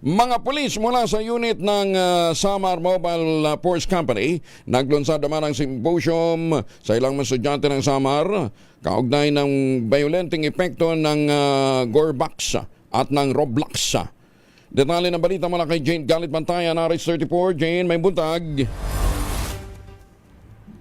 Mga pulis mula sa unit ng Samar Mobile Force Company naglunsad naman ng symposium sa ilang mga estudyante ng Samar kaugnay ng violenting epekto ng Gorbax at ng Roblox. Detalye ng balita mula kay Jane Galit Bantayan, RH34. Jane, may buntag.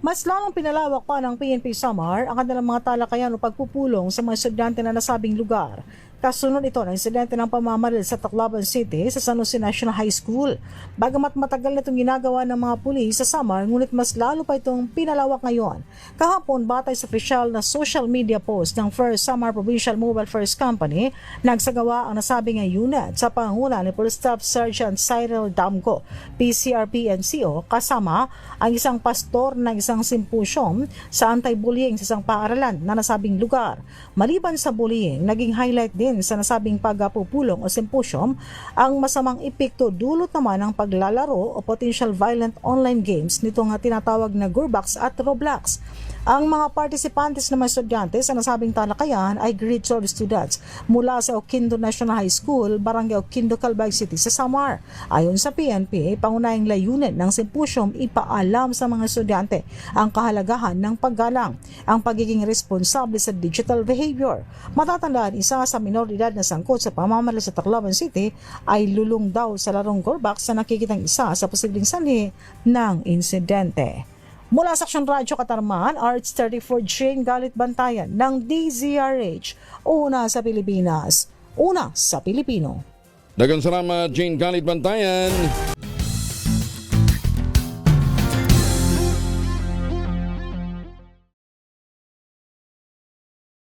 Mas lalong pinalawak pa ng PNP Samar ang kanilang mga talakayan o pagpupulong sa mga estudyante na nasabing lugar. Kasunod ito ng insidente ng pamamaril sa Tacloban City sa San Jose National High School. Bagamat matagal na itong ginagawa ng mga pulis sa Samar, ngunit mas lalo pa itong pinalawak ngayon. Kahapon, batay sa opisyal na social media post ng First Samar Provincial Mobile Force Company, nagsagawa ang nasabing unit sa pangunguna ni Police Staff Sergeant Cyril Damco, PCRP-NCO, kasama ang isang pastor ng isang simposyum sa anti-bullying sa isang paaralan na nasabing lugar. Maliban sa bullying, naging highlight din sa nasabing pagpupulong o symposium ang masamang epekto dulot naman ng paglalaro o potential violent online games nitong tinatawag na Gorbax at Roblox. Ang mga participantes na mga estudyante sa nasabing talakayan ay grade 12 students mula sa Oquindo National High School, Barangay Oquindo, Calbayog City sa Samar. Ayon sa PNP, pangunahing layunin ng symposium ipaalam sa mga estudyante ang kahalagahan ng paggalang, ang pagiging responsable sa digital behavior. Matatandaan, isa sa minoridad na sangkot sa pamamaril sa Tacloban City ay lulong daw sa larong Gorbax na nakikitang isa sa posibleng sanhi ng insidente. Mula sa Aksyon Radyo Katarman, RH34 Jane Galit Bantayan ng DZRH. Una sa Pilipinas, una sa Pilipino. Daghang salamat, Jane Galit Bantayan.